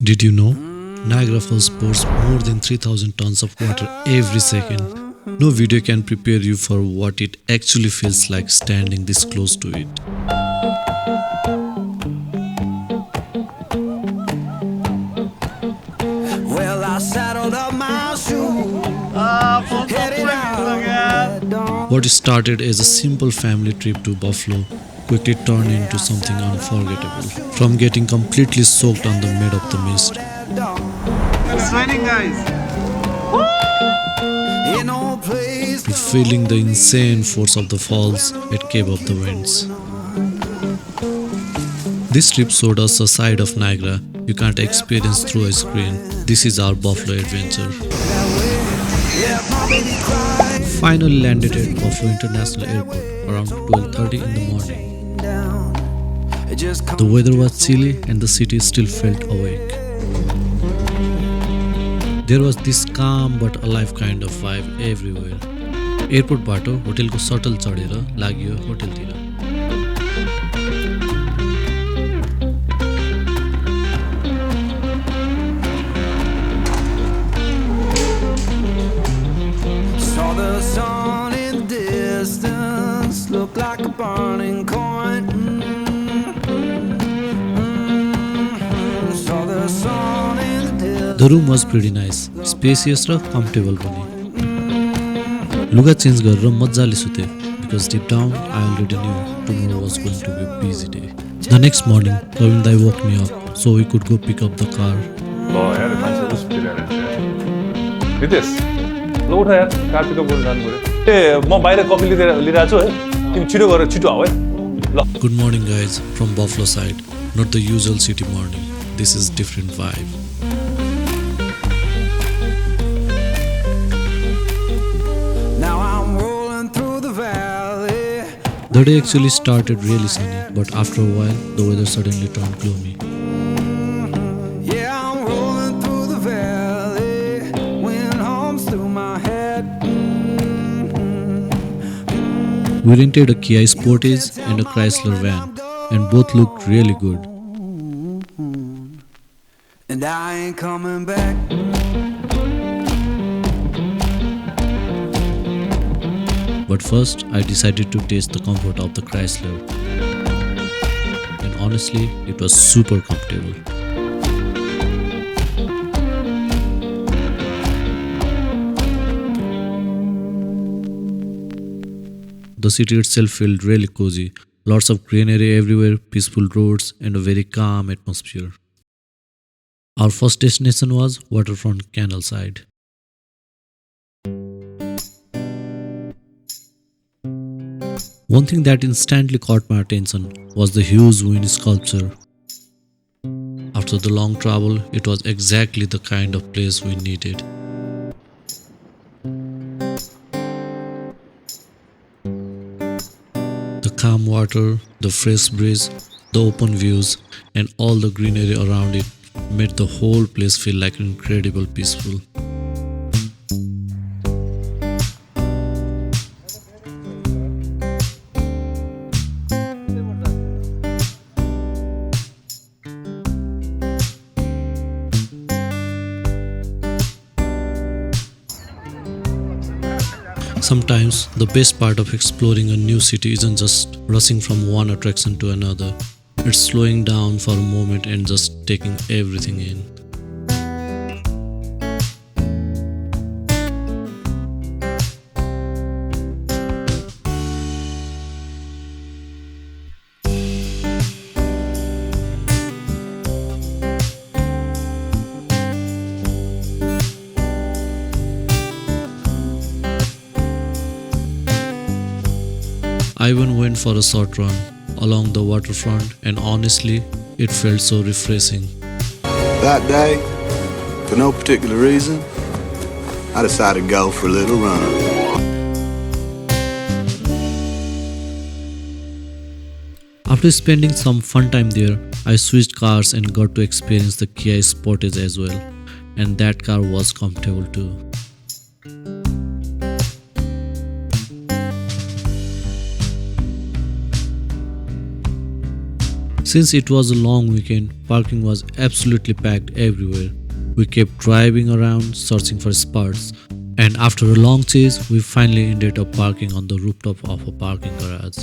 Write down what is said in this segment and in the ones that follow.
Did you know? Niagara Falls pours more than 3,000 tons of water every second. No video can prepare you for what it actually feels like standing this close to it. Well, I saddled up my shoes, headed out at dawn. What started as a simple family trip to Buffalo quickly turned into something unforgettable. From getting completely soaked on the mid of the mist It's raining, guys. In no place to feeling the insane force of the falls at Cape of the Winds. This trip showed us a side of Niagara you can't experience through a screen. This is our Buffalo adventure. Finally landed at Buffalo International Airport around 12:30 in the morning. it just The weather was chilly and the city still felt awake. There was this calm but alive kind of vibe everywhere. एयरपोर्टबाट होटलको shuttle चढेर लाग्यो होटलतिर. saw the sun in the distance, looked like a burning coin. Saw the sun in the distance. The room was pretty nice, spacious raw comfortable पनि. लुगा change गरेर मजाले सुते because deep down I already knew tomorrow was going to be a busy day. The next morning, Praveen Dai woke me up so we could go pick up the car. ल यार मान्छेहरू सुतिरहेको रहेछ नितेश ल उठ यार कार पिकअप गर्न जानु पऱ्यो ए म बाहिर कफी लिइरहेको छु है तिमी छिटो गरेर छिटो आऊ है ल Good morning guys from Buffalo side, not the usual city morning. This is different vibe. Now I'm rolling through the valley. The day actually started really sunny, but after a while the weather suddenly turned gloomy. Yeah, I'm rolling through the valley. Wind hums through my head. We rented a Kia Sportage and a Chrysler van, and both looked really good. And I ain't coming back. But first, I decided to taste the comfort of the Chrysler. And honestly, it was super comfortable. The city itself felt really cozy. Lots of greenery everywhere, peaceful roads, and a very calm atmosphere. Our first destination was waterfront canal side. One thing that instantly caught my attention was the huge wind sculpture. After the long travel, it was exactly the kind of place we needed. The calm water, the fresh breeze, the open views, and all the greenery around it made the whole place feel like incredibly peaceful. Sometimes the best part of exploring a new city isn't just rushing from one attraction to another. It's slowing down for a moment and just taking everything in. I even went for a short run along the waterfront, and honestly, it felt so refreshing. That day, for no particular reason, I decided to go for a little run. After spending some fun time there, I switched cars and got to experience the Kia Sportage as well, and that car was comfortable too. Since it was a long weekend, parking was absolutely packed everywhere. We kept driving around searching for spots, and after a long chase, we finally ended up parking on the rooftop of a parking garage.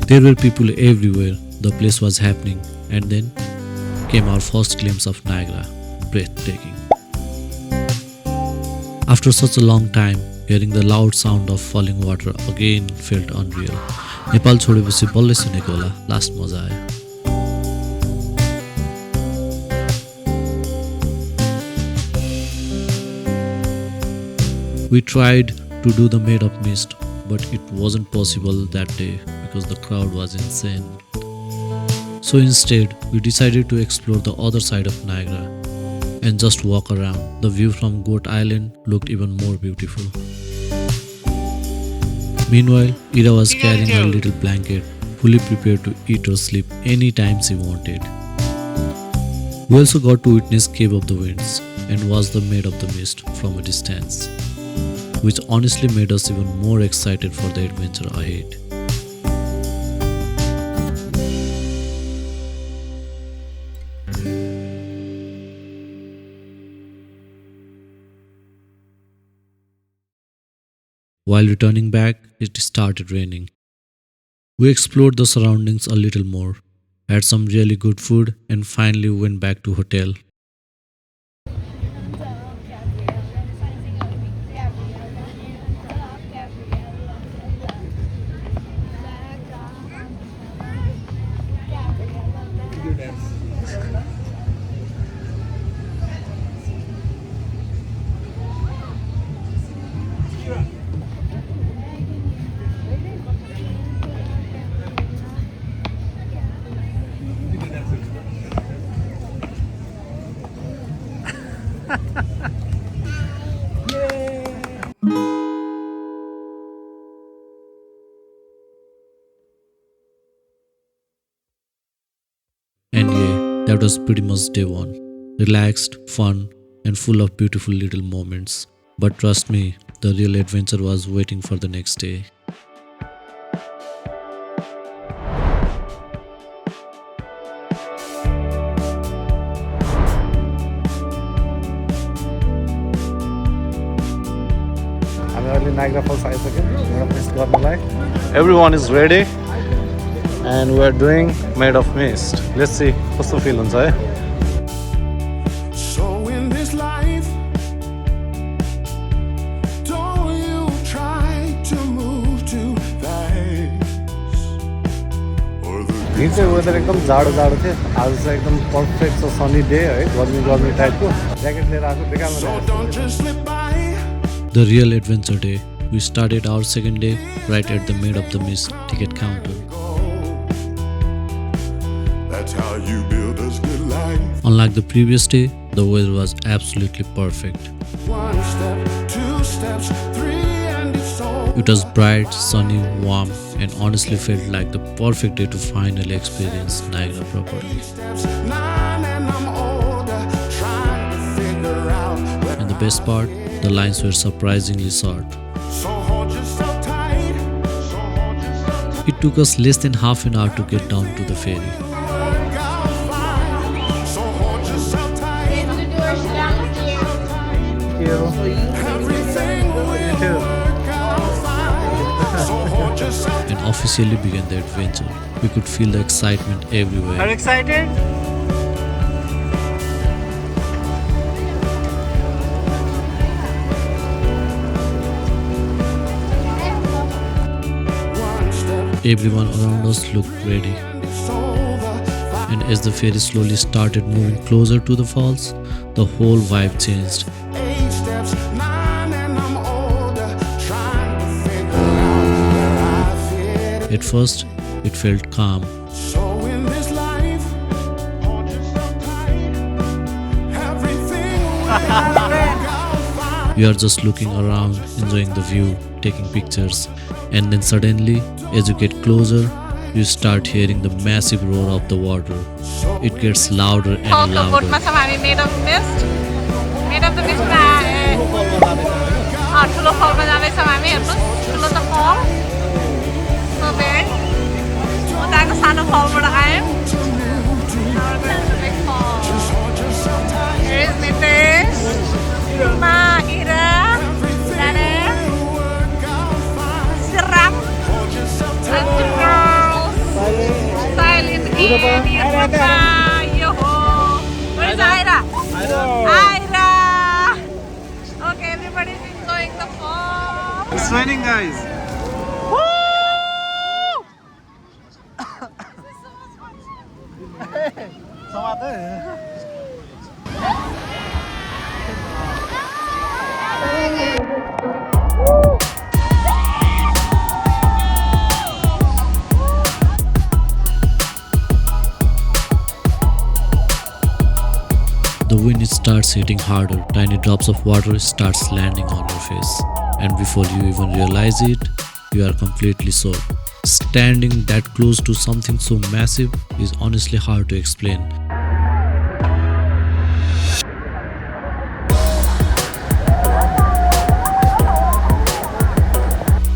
There were people everywhere, the place was happening, and then came our first glimpse of Niagara, breathtaking. After such a long time, hearing the loud sound of falling water again felt unreal. Nepal छोडेपछि बल्लै सुनेको होला, last मजा आयो. We tried to do the made of mist, but it wasn't possible that day because the crowd was insane. So instead, we decided to explore the other side of Niagara and just walk around. The view from Goat Island looked even more beautiful. Meanwhile, Ira was carrying her little blanket, fully prepared to eat or sleep anytime she wanted. We also got to witness Cave of the Winds and watch the Maid of the Mist from a distance, which honestly made us even more excited for the adventure ahead. While returning back, it started raining. We explored the surroundings a little more, had some really good food, and finally went back to hotel. And yeah, that was pretty much day one. Relaxed, fun, and full of beautiful little moments. But trust me, the real adventure was waiting for the next day. Niagara Falls everyone is ready and we are doing Made of Mist. Let's see what's the feel inside. So in this life, don't you try to move too fast. दिन चाहिँ weather एकदम जाडो जाडो थियो. आज चाहिँ एकदम perfect छ, सनी डे है, गर्मी गर्मी टाइपको. ज्याकेट लिएर आएको देखाउनु. So don't just slip by. The real adventure day. We started our second day right at the Maid of the Mist ticket counter. That's how you build a good life. Unlike the previous day, the weather was absolutely perfect. One step, two steps, three, and it's all. It was bright, sunny, warm, and honestly felt like the perfect day to finally experience Niagara properly. Steps, nine, and I'm older, trying to figure out where. And the best part, the lines were surprisingly short. So hold yourself tight. So hold yourself tight. It took us less than half an hour to get down to the ferry. Work out fine. So hold yourself tight. Everything will work out fine. So hold yourself. And officially began the adventure. We could feel the excitement everywhere. Are you excited? Everyone around us looked ready. And as the ferry slowly started moving closer to the falls, the whole vibe changed. 8 steps, 9, and I'm older, trying to figure out where I fit. At first, it felt calm, So in this life, hold yourself tight. You are just looking around, enjoying the view, taking pictures, and then suddenly, as you get closer, you start hearing the massive roar of the water. It gets louder and louder. Made of mist. Made of the mist. ठुलो फलमा जाँदैछौँ हामी हेर्नुहोस् ठुलो त फल so big उताको सानो फलबाट आयौँ Here is Nitesh, Mahira, Dana, Siram, and the girls. Silent Idiot, Papa, Yoho. Where is Ira? Ira. Okay, everybody's enjoying the fall. It's raining, guys. The wind starts hitting harder, tiny drops of water starts landing on your face. And before you even realize it, you are completely soaked. Standing that close to something so massive is honestly hard to explain.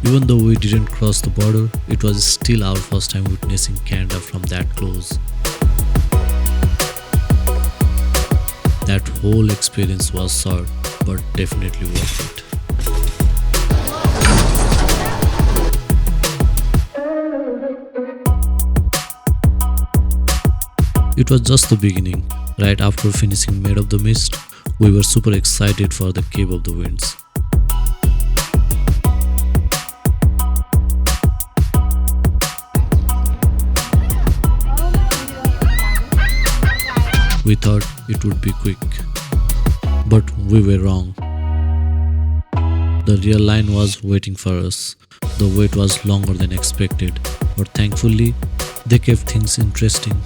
Even though we didn't cross the border, it was still our first time witnessing Canada from that close. That whole experience was short, but definitely worth it. It was just the beginning. Right after finishing Made of the Mist, we were super excited for the Cave of the Winds. We thought it would be quick, but we were wrong. The real line was waiting for us. The wait was longer than expected, but thankfully, they kept things interesting.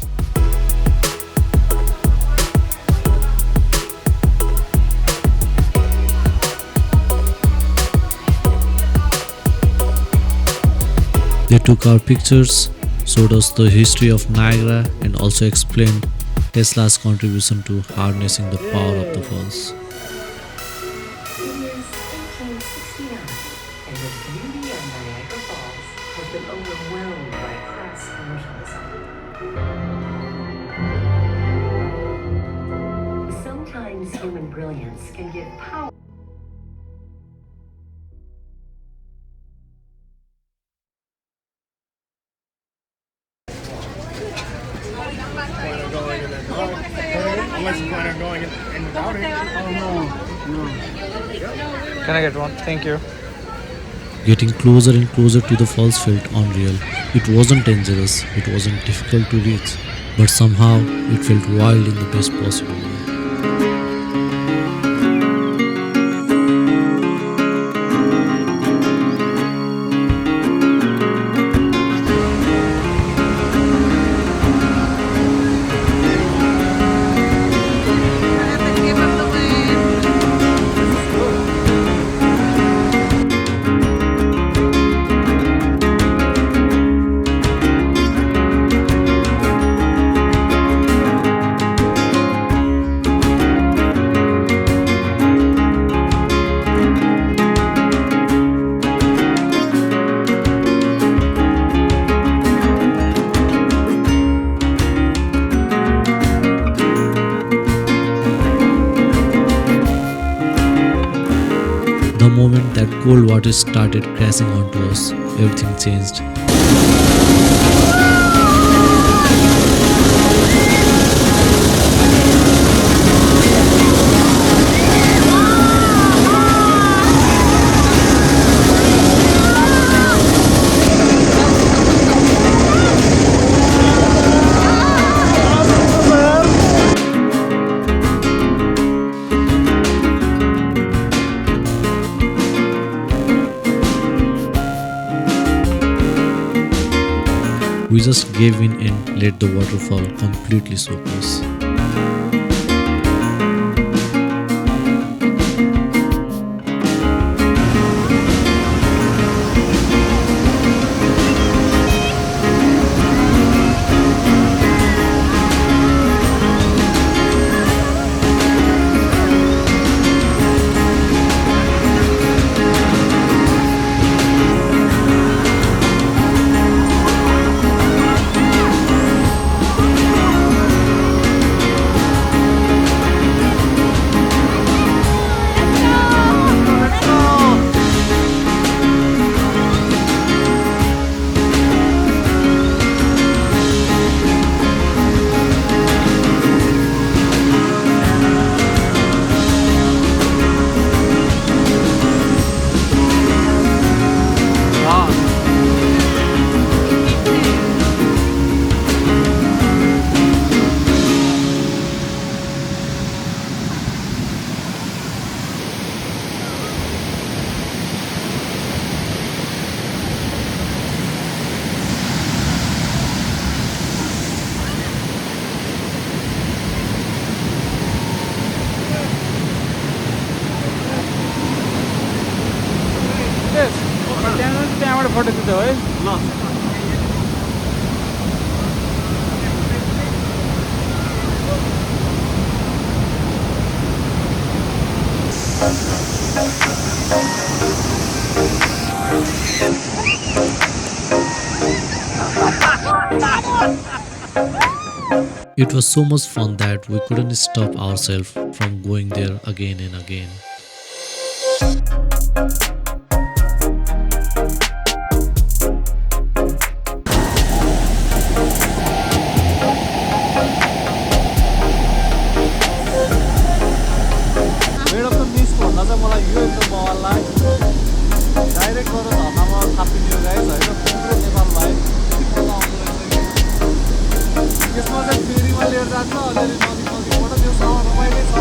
They took our pictures, showed us the history of Niagara, and also explained Tesla's contribution to harnessing the power of the falls. It is 1869, and the beauty of Niagara Falls has been overwhelmed by press commercialism. Sometimes human brilliance can give power. Unless you plan on going in without it. Can I get one? Thank you. Getting closer and closer to the falls felt unreal. It wasn't dangerous, it wasn't difficult to reach, but somehow it felt wild in the best possible way. The moment that cold water started crashing onto us, everything changed. We just gave in and let the waterfall completely soak us. पठाइदिन्छ है ल It was so much fun that we couldn't stop ourselves from going there again and again. मेरो त miss भन्दा चाहिँ मलाई यो एकदम बवाल लाग्यो डाइरेक्ट गरेर झर्नामा थापिने गाइस होइन पुरै नेपाल भाइ मजा आउँदो रहेछ यसमा चाहिँ फेरीमा लिएर जान्छ अलिअलि नदीबाट त्यो सँग रमाइलो छ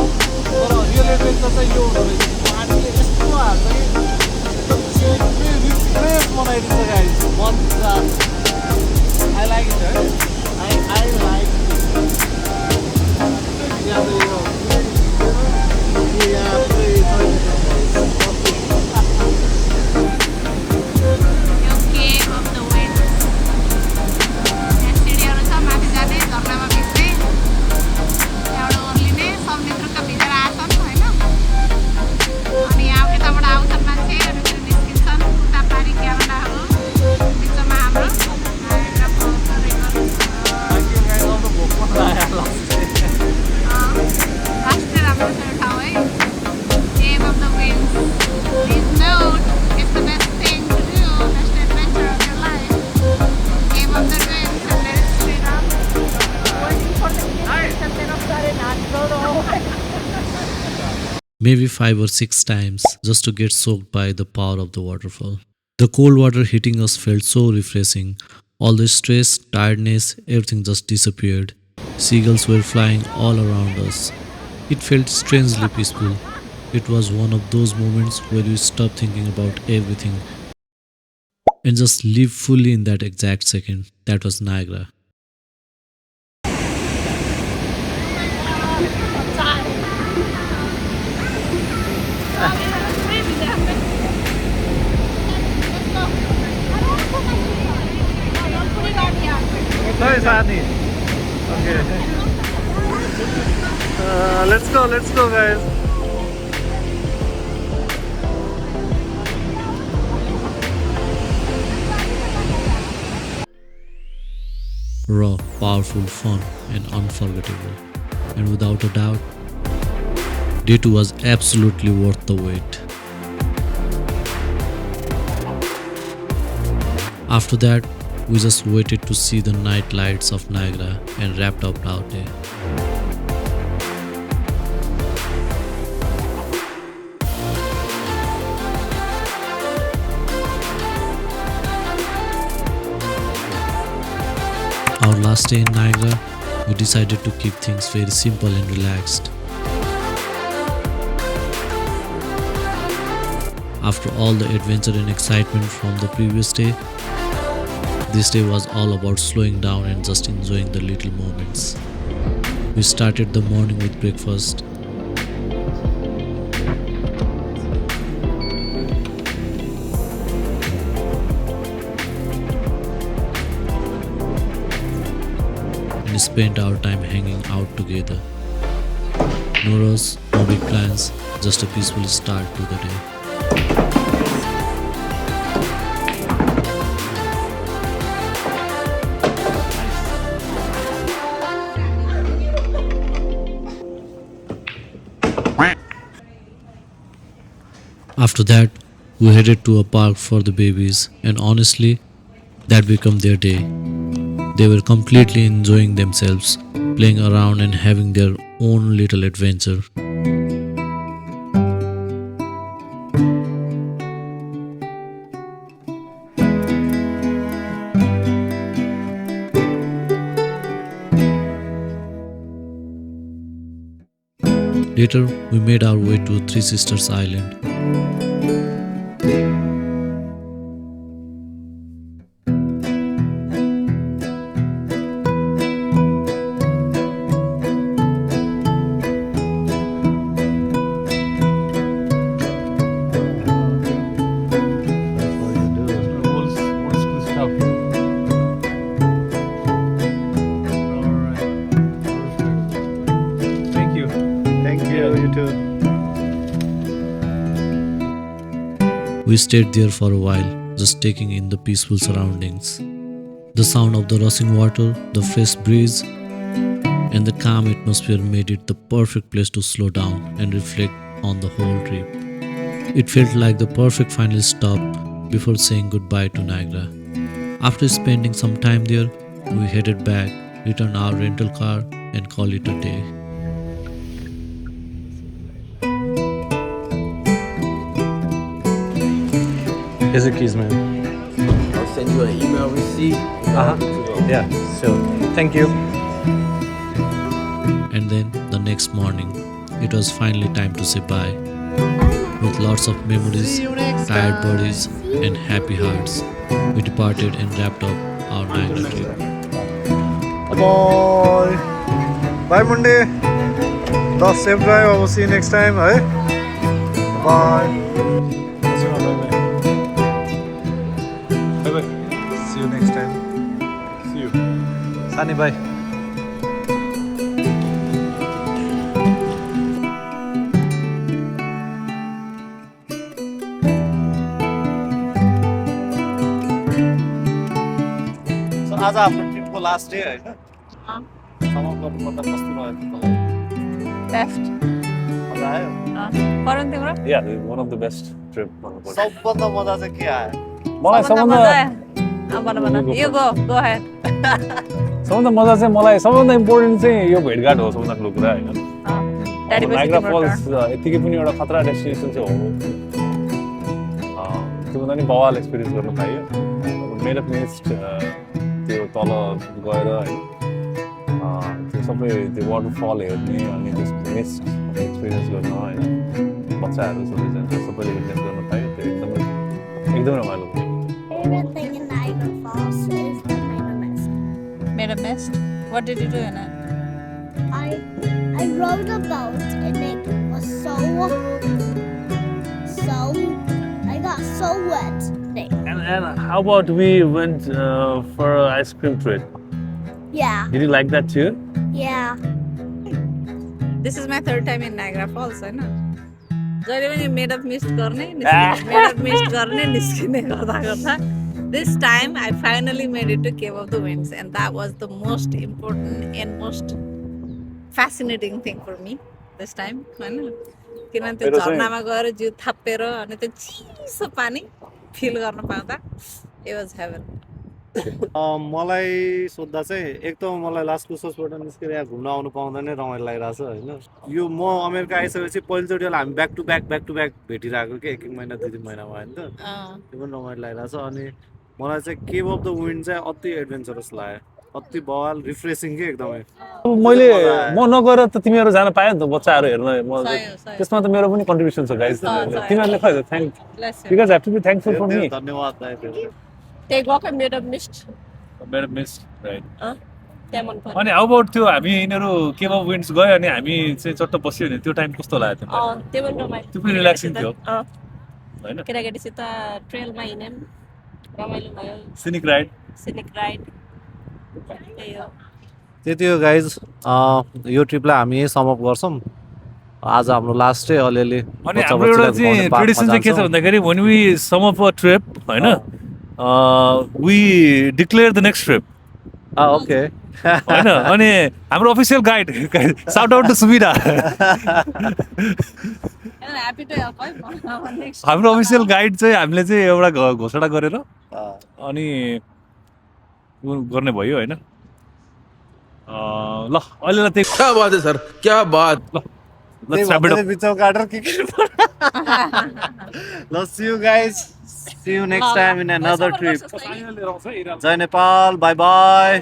तर रियल एडभेन्चर चाहिँ यो हुँदो रहेछ पानीले यस्तो हाल्छ कि एकदम चेन्जै रिफ्रेस बनाइदिन्छ गाइस मजा आई लाइक इट है I like yo cave of the wind यहाँ सिँढीहरू छ माथि जाने झर्नामा भिज्ने त्यहाँबाट ओर्लिने समुद्रका भिजेर आछन् होइन अनि यहाँ यताबाट आउँछन् मान्छे अनि फेरि निस्किन्छन् उता पारि क्यानाडाहरू बिचमा हाम्रो नायग्रा फल्स रिभर राष्ट्रिय राम्रो छ यो ठाउँ है cave of the wind please note it's the best thing to do best adventure of your life cave of the wind and let it straight up waiting for the kids and then started not go to Maybe 5 or 6 times just to get soaked by the power of the waterfall. The cold water hitting us felt so refreshing. All the stress, tiredness, everything just disappeared. Seagulls were flying all around us. It felt strangely peaceful. It was one of those moments where you stop thinking about everything and just live fully in that exact second. That was Niagara. Sorry, Sani. Okay. Let's go, guys. Raw, powerful, fun, and unforgettable. And without a doubt, day 2 was absolutely worth the wait. After that, we just waited to see the night lights of Niagara and wrapped up our day. Our last day in Niagara, we decided to keep things very simple and relaxed. After all the adventure and excitement from the previous day, this day was all about slowing down and just enjoying the little moments. We started the morning with breakfast. And spent our time hanging out together. No rush, no big plans, just a peaceful start to the day. After that, we headed to a park for the babies, and honestly, that became their day. They were completely enjoying themselves, playing around and having their own little adventure. Later, we made our way to Three Sisters Island. We stayed there for a while, just taking in the peaceful surroundings. The sound of the rushing water, the fresh breeze, and the calm atmosphere made it the perfect place to slow down and reflect on the whole trip. It felt like the perfect final stop before saying goodbye to Niagara. After spending some time there, we headed back, returned our rental car, and called it a day. Here's your keys, man. I'll send you an email receipt. Yeah, sure. Thank you. And then the next morning, it was finally time to say bye. With lots of memories, tired bodies, and happy hearts, we departed and wrapped up our Niagara trip. Bye. Bye, Monday. The safe drive. I will see you next time. Hey? Bye. Bye-bye. See you next time. See you. Sunny, bye. So, आज आफ्नो ट्रिपको last day हैन समाप्त गर्नुपर्दा कस्तो रह्यो तपाईँलाई best मजा आयो परन तिम्रो Yeah, one of the best trip. सबभन्दा मजा चाहिँ के आयो मलाई सबभन्दा सबभन्दा मजा भन यु गो अहेड सबभन्दा मजा चाहिँ मलाई सबभन्दा इम्पोर्टेन्ट चाहिँ यो भेटघाट हो सबभन्दा ठुलो कुरा होइन ड्याडी नाइग्रा फल्स यतिकै पनि एउटा खतरा डेस्टिनेसन चाहिँ हो त्योभन्दा नि बवाल एक्सपिरियन्स गर्न पाइयो मेड अफ मिस्ट त्यो तल गएर है त्यो सबै त्यो वाटरफल हेर्ने अनि त्यसको मिस्ट एक्सपिरियन्स गर्न होइन बच्चाहरू सबैजना सबैले विटनेस गर्न पायो त्यो एकदमै रमाइलो भयो Favorite thing in Niagara Falls is the Made a mist. What did you do in it? I rode a boat and it was so I got so wet. And how about we went for an ice cream trip? Yeah, Did you like that too? yeah. This is my third time in Niagara Falls, हैन जहिले पनि made of mist गर्ने निस्किने गर्दा this time I finally made it to Cave of the Winds and that was the most important and most fascinating thing for me this time हैन किनभने त्यो झरनामा गएर जिउ थापेर अनि त्यो चिसो पानी फिल गर्न पाउँदा it was heaven मलाई सोध्दा चाहिँ एक त मलाई लास्ट क्रुसबाट निस्केर यहाँ घुम्न आउनु पाउँदा नै रमाइलो लागिरहेछ होइन यो म अमेरिका आइसकेपछि पहिलोचोटि हामी ब्याक टु ब्याक भेटिरहेको कि एक महिना 2-3 महिनामा होइन त त्यो पनि रमाइलो लागिरहेछ अनि मलाई चाहिँ केभ अफ द विन्ड चाहिँ अति एडभेन्चरस लाग्यो अति बवाल रिफ्रेसिङ के एकदमै मैले म नगएर त तिमीहरू जान पायो नि त बच्चाहरू हेर्न सही। त्यसमा त मेरो पनि कन्ट्रिब्युसन छ गाइस तिमीहरूले खै thank Bless you. You guys have to be thankful for me धन्यवाद दाइ Take walk and made of mist मेरो मिस राइट त्यहाँ मन पर्यो अनि हाउ अबाउट त्यो हामी यिनीहरू केभ अफ विन्ड्स गयो अनि हामी चाहिँ चट्ट बस्यो भने त्यो टाइम कस्तो लाग्यो तिमीलाई त्यो पनि रमाइलो त्यो पनि रिल्याक्सिङ थियो हैन केटाकेटीसित ट्रेलमा हिँड्यौँ रमाइलो भयो सिनिक राइड सिनिक राइड त्यही हो त्यति हो गाइज यो ट्रिपलाई हामी यही समअप गर्छौँ आज हाम्रो लास्ट डे अलिअलि अनि हाम्रो एउटा चाहिँ ट्रेडिसन चाहिँ के छ भन्दाखेरि when we sum up a trip हैन we declare the next trip okay हैन अनि हाम्रो official guide shout out to Suvidha happy to help है नेक्स्ट हाम्रो अफिसियल गाइड चाहिँ हामीले चाहिँ एउटा घोषणा गरेर अनि गर्ने भयो हैन ल अहिलेलाई त्यही क्या बात है सर क्या बात ल let's wrap it up. बिचमा काटेर के ल see you guys see you next time in another trip जय नेपाल बाई बाई